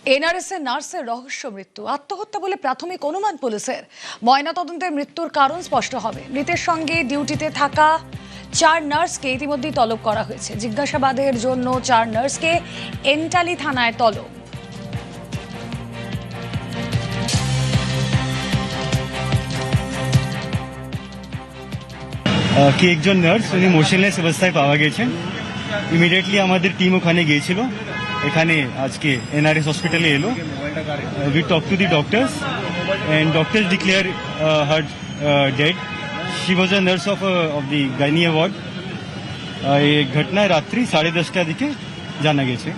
NRS নার্সের রহস্য মৃত্যু, আত্মহত্যা বলে প্রাথমিক অনুমান পুলিশের। ময়নাতদন্তে মৃত্যুর কারণ স্পষ্ট হবে। মৃতের সঙ্গে ডিউটিতে থাকা 4 নার্সকে ইতিমধ্যেই তলব করা হয়েছে। জিজ্ঞাসাবাদের জন্য 4 নার্সকে এন্টালি থানায় তলব। কি একজন নার্স উনি মোশনলেস অবস্থায় পাওয়া গেছেন। ইমিডিয়েটলি আমাদের টিম ওখানে গিয়েছিল। এখানে আজকে এনআরএস হসপিটালে এলো। We talk to the doctors and doctors declare her dead. She was a nurse of the gynae ward. এই ঘটনা রাত্রি 10:30টার দিকে জানা গেছে।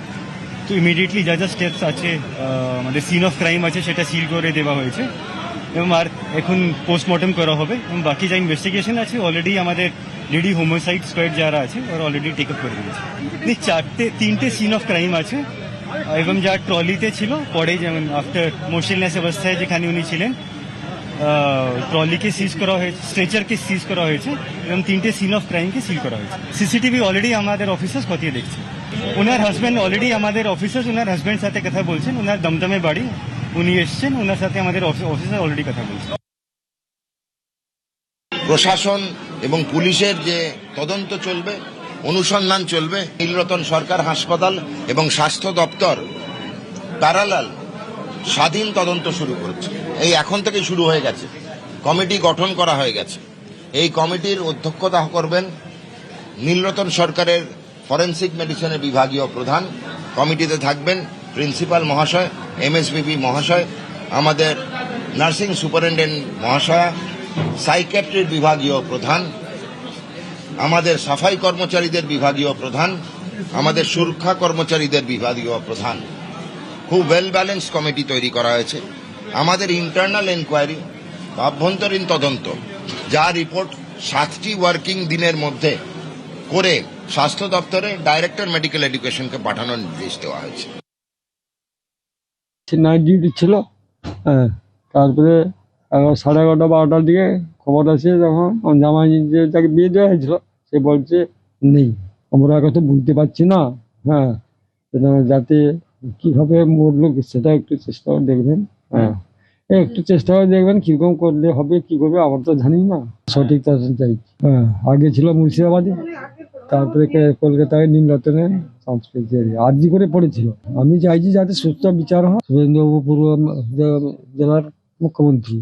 তো ইমিডিয়েটলি যা যা স্টেপস আছে, আমাদের সিন অফ ক্রাইম আছে, সেটা সিল করে দেওয়া হয়েছে এবং আর এখন পোস্টমর্টম করা হবে এবং বাকি যা ইনভেস্টিগেশন আছে অলরেডি আমাদের রেডি হোমোসাইড স্কোয়াড যারা আছে ওরা অলরেডি টেক আপ করে দিয়েছে। 3টে সিন অফ ক্রাইম আছে এবং যা ট্রলিতে ছিল পরে, যেমন আফটার মোশনলেস অবস্থায় যেখানে উনি ছিলেন, ট্রলিকে সিজ করা হয়েছে, স্ট্রেচারকে সিজ করা হয়েছে এবং 3টে সিন অফ ক্রাইমকে সিল করা হয়েছে। সিসিটিভি অলরেডি আমাদের অফিসার্স খতিয়ে দেখছে। ওনার হাজব্যান্ড অলরেডি আমাদের অফিসার্স ওনার হাজব্যান্ড সাথে কথা বলছেন। ওনার দমদমে বাড়ি, উনি এসছেন, ওনার সাথে আমাদের অফিসার অলরেডি কথা বলছেন। প্রশাসন এবং পুলিশের যে তদন্ত চলবে, অনুসন্ধান চলবে। নীলরতন সরকার হাসপাতাল এবং স্বাস্থ্য দপ্তর প্যারালাল স্বাধীন তদন্ত শুরু করেছে। এই এখন থেকে শুরু হয়ে গেছে। কমিটি গঠন করা হয়ে গেছে। এই কমিটির অধ্যক্ষতা করবেন নীলরতন সরকারের ফরেন্সিক মেডিসিনের বিভাগীয় প্রধান। কমিটিতে থাকবেন প্রিন্সিপাল মহাশয়, এমএসবিবি মহাশয়, আমাদের নার্সিং সুপারিনটেন্ডেন্ট মহাশয়া, সাইকিয়াট্রির বিভাগীয় প্রধান, আমাদের সাফাই কর্মচারীদের বিভাগীয় প্রধান, আমাদের সুরক্ষা কর্মচারীদের বিভাগীয় প্রধান। খুব ওয়েল ব্যালেন্স কমিটি তৈরি করা হয়েছে। আমাদের ইন্টারনাল এনকোয়ারি, আভ্যন্তরীণ তদন্ত, যা রিপোর্ট 7টি ওয়ার্কিং দিনের মধ্যে করে স্বাস্থ্য দপ্তরে ডাইরেক্টর মেডিকেল এডুকেশনকে পাঠানোর নির্দেশ দেওয়া হয়েছে। নাইট ডিউটি ছিল, তারপরে 11:30-12টার দিকে খবর আসে, যখন জামাই যে তাকে বিয়ে দেওয়া হয়েছিল সে বলছে নেই। আমরা কত বুঝতে পারছি না, যাতে কিভাবে মরলো সেটা একটু চেষ্টা করে দেখবেন। একটু চেষ্টা করে দেখবেন কিরকম করলে হবে, কি করবে আমরা তো জানি না। সঠিক তদন্ত চাই। আগে ছিল মুর্শিদাবাদে, তারপরে কলকাতায় নীলরতনে আর্জি করে পড়েছিল। আমি চাইছি যাতে সুস্থ বিচার হয়। সুরেন্দ্রবাবু পূর্ব জেলার মুখ্যমন্ত্রী,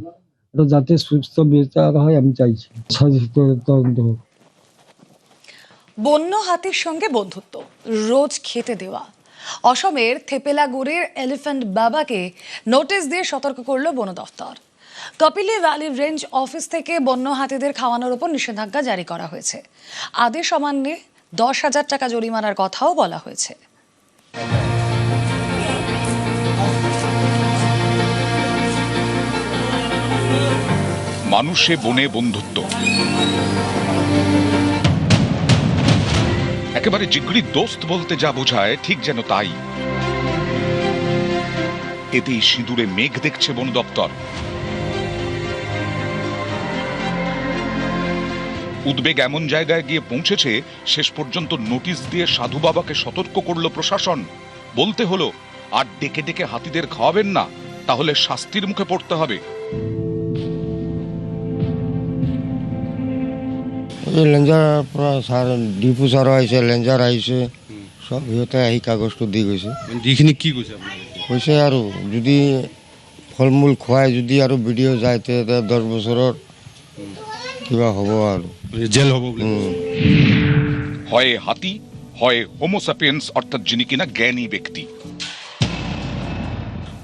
এটা যাতে সুস্থ বিচার হয় আমি চাইছি, সঠিক তদন্ত হোক। বন্য হাতির সঙ্গে বন্ধুত্ব, রোজ খেতে দেওয়া। অসমের থেপেলাগুড়ির এলিফ্যান্ট বাবাকে নোটিশ দিয়ে সতর্ক করল বন দফতর। কপিলি ভ্যালি রেঞ্জ অফিস থেকে বন্য হাতিদের খাওয়ানোর উপর নিষেধাজ্ঞা জারি করা হয়েছে। আদেশ অমান্যে 10,000 টাকা জরিমানার কথাও বলা হয়েছে। মানুষে বনে বন্ধুত্ব, একেবারে জিগরি দোস্ত বলতে যা বোঝায় ঠিক যেন তাই। এতেই সিঁদুরে মেঘ দেখছে বন দপ্তর। উদ্বেগ এমন জায়গায় গিয়ে পৌঁছেছে, শেষ পর্যন্ত নোটিশ দিয়ে সাধু বাবাকে সতর্ক করল প্রশাসন। বলতে হলো, আর ডেকে ডেকে হাতিদের খাওয়াবেন না, তাহলে শাস্তির মুখে পড়তে হবে। লেঞ্জাৰ পৰা ডিপু ছাৰ আহিছে, লেঞ্জাৰ আহিছে, চব সিহঁতে আহি কাগজটো দি গৈছে। যিখিনি কি কৈছে কৈছে আৰু যদি ফল মূল খুৱাই যদি আৰু ভিডিঅ' যায় তেতিয়া 10 বছৰৰ কিবা হ'ব আৰু জেল হ'ব বুলি। হয় হাতি, হয় হোমোসাপিয়েন্স, অর্থাৎ যিনি কিনা জ্ঞানী ব্যক্তি।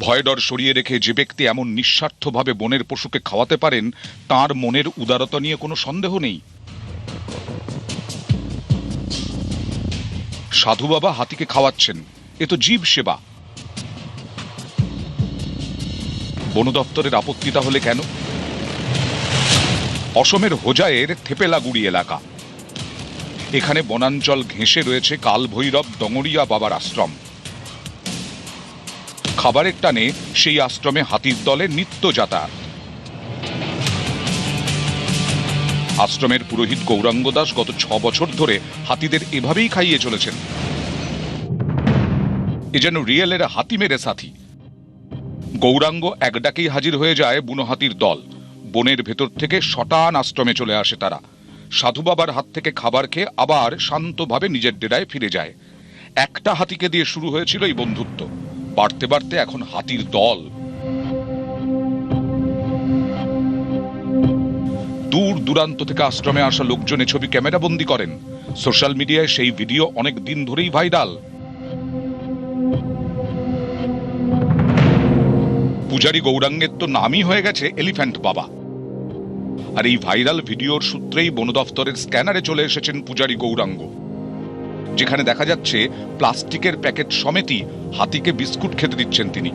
ভয় ডর সরিয়ে রেখে যে ব্যক্তি এমন নিঃস্বার্থভাবে বনের পশুকে খাওয়াতে পারেন, তার মনের উদারতা নিয়ে কোনো সন্দেহ নেই। সাধু বাবা হাতিকে খাওয়াচ্ছেন, এ তো জীব সেবা। বন দপ্তরের আপত্তি তাহলে কেন? অসমের হোজাইয়ের থেপেলাগুড়ি এলাকা। এখানে বনাঞ্চল ঘেঁষে রয়েছে কালভৈরব ডঙরিয়া বাবার আশ্রম। খাবারের টানে সেই আশ্রমে হাতির দলে নিত্য যাতায়াত। আশ্রমের পুরোহিত গৌরাঙ্গ দাস গত 6 বছর ধরে হাতিদের এভাবেই খাইয়ে চলেছেন। এ যেন রিয়েলের হাতি মেরে সাথী, গৌরাঙ্গ এক ডাকেই হাজির হয়ে যায় বুনো হাতির দল। বনের ভেতর থেকে শটান আশ্রমে চলে আসে তারা। সাধু বাবার হাত থেকে খাবার খেয়ে আবার শান্তভাবে নিজের ডেরায় ফিরে যায়। একটা হাতিকে দিয়ে শুরু হয়েছিল এই বন্ধুত্ব, বাড়তে বাড়তে এখন হাতির দল। দূর দূরান্ত থেকে আশ্রমে আসা লোকজনে ছবি ক্যামেরা বন্দি করেন। সোশ্যাল মিডিয়ায় সেই ভিডিও অনেক দিন ধরেই ভাইরাল। পূজারী গৌরাঙ্গের তো নামই হয়ে গেছে এলিফ্যান্ট বাবা। আর এই ভাইরাল ভিডিওর সূত্রেই বন দফতরের স্ক্যানারে চলে এসেছেন পূজারী গৌরাঙ্গ, যেখানে দেখা যাচ্ছে প্লাস্টিকের প্যাকেট সমেতই হাতিকে বিস্কুট খেতে দিচ্ছেন তিনি।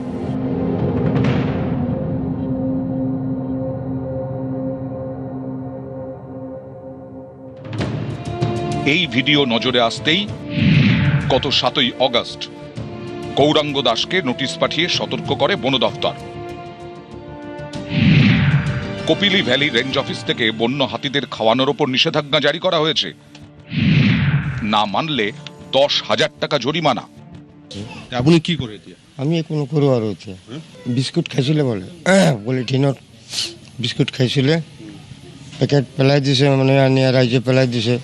এই ভিডিও নজরে আসতেই গত 7ই অগস্ট গৌরাঙ্গ দাসকে নোটিশ পাঠিয়ে সতর্ক করে বন দফতর। কপিলি ভ্যালি রেঞ্জ অফিস থেকে বন্য হাতিদের খাওয়ানোর ওপর নিষেধাজ্ঞা জারি করা হয়েছে। না মানলে 10,000 টাকা জরিমানা। আপনি কি করে দিয়ে? আমি কোনো করো আর হচ্ছে বিস্কুট খাইছিলে বলে টিনত বিস্কুট খাইছিলে, প্যাকেট পেলাই দিছে, মানে আনি রাইজে পেলাই দিছে,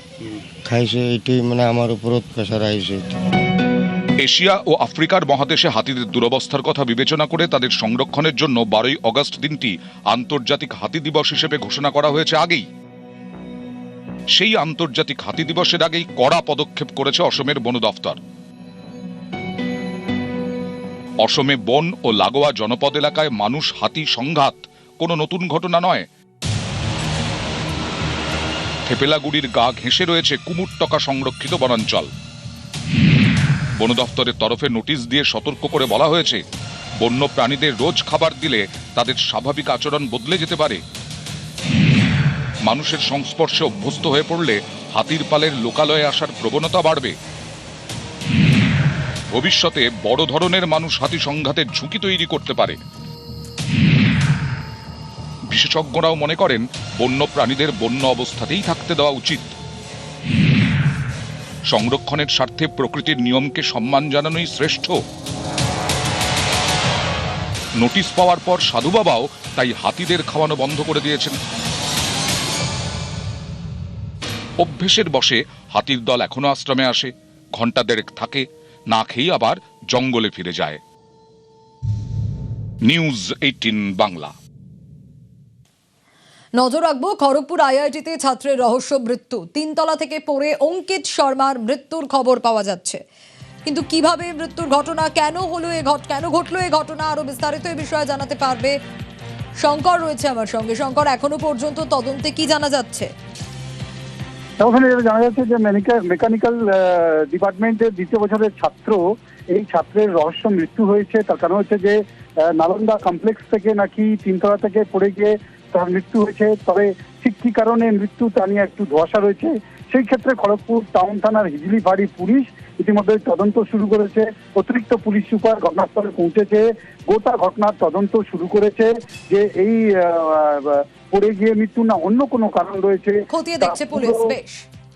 খাইছে। এইটাই মানে আমার উপরত প্রেশার আইছে। এশিয়া ও আফ্রিকার মহাদেশে হাতিদের দুরবস্থার কথা বিবেচনা করে তাদের সংরক্ষণের জন্য 12ই অগস্ট দিনটি আন্তর্জাতিক হাতি দিবস হিসেবে ঘোষণা করা হয়েছে আগেই। সেই আন্তর্জাতিক হাতি দিবসের আগেই কড়া পদক্ষেপ করেছে অসমের বন দফতর। অসমে বন ও লাগোয়া জনপদ এলাকায় মানুষ হাতি সংঘাত কোনো নতুন ঘটনা নয়। থেপেলাগুড়ির গা ঘেঁষে রয়েছে কুমুরটকা সংরক্ষিত বনাঞ্চল। বন দফতরের তরফে নোটিশ দিয়ে সতর্ক করে বলা হয়েছে, বন্য প্রাণীদের রোজ খাবার দিলে তাদের স্বাভাবিক আচরণ বদলে যেতে পারে। মানুষের সংস্পর্শে অভ্যস্ত হয়ে পড়লে হাতির পালের লোকালয়ে আসার প্রবণতা বাড়বে। ভবিষ্যতে বড় ধরনের মানুষ হাতি সংঘাতের ঝুঁকি তৈরি করতে পারে। বিশেষজ্ঞরাও মনে করেন বন্য প্রাণীদের বন্য অবস্থাতেই থাকতে দেওয়া উচিত। সংরক্ষণের স্বার্থে প্রকৃতির নিয়মকে সম্মান জানানোই শ্রেষ্ঠ। নোটিশ পাওয়ার পর সাধু বাবাও তাই হাতিদের খাওয়ানো বন্ধ করে দিয়েছেন। অভ্যেসের বশে হাতির দল এখনো আশ্রমে আসে, ঘন্টা দেড়েক থাকে, না খেয়ে আবার জঙ্গলে ফিরে যায়। নিউজ 18 বাংলা। নজর রাখবো খড়গপুর আইআইটিতে ছাত্রের রহস্য মৃত্যু। 3 তলা থেকে পড়ে অঙ্কিত শর্মার মৃত্যুর খবর পাওয়া যাচ্ছে, কিন্তু কিভাবে মৃত্যুর ঘটনা, কেন ঘটলো এই ঘটনা, আরো বিস্তারিত এই বিষয়ে জানাতে পারবে শঙ্কর রয়েছে আমার সঙ্গে। শঙ্কর, এখনো পর্যন্ত তদন্তে কি জানা যাচ্ছে? ওখানে জানা যাচ্ছে যে মেকানিক্যাল ডিপার্টমেন্টের 2য় বছরের ছাত্র, এই ছাত্রের রহস্য মৃত্যু হয়েছে। তার কারণ হচ্ছে যে নালন্দা কমপ্লেক্স থেকে নাকি 3 তলা থেকে পড়ে গিয়ে তার মৃত্যু হয়েছে। তবে ঠিক কি কারণে মৃত্যু তা নিয়ে একটু ধোঁয়াশা রয়েছে। সেই ক্ষেত্রে খড়গপুর টাউন থানার হিজলি ফাঁড়ি পুলিশ ইতিমধ্যে তদন্ত শুরু করেছে। অতিরিক্ত পুলিশ সুপার ঘটনাস্থলে পৌঁছেছে, গোটা ঘটনার তদন্ত শুরু করেছে যে এই পড়ে গিয়ে মৃত্যু না অন্য কোনো কারণ রয়েছে খতিয়ে দেখছে পুলিশ। বেশ।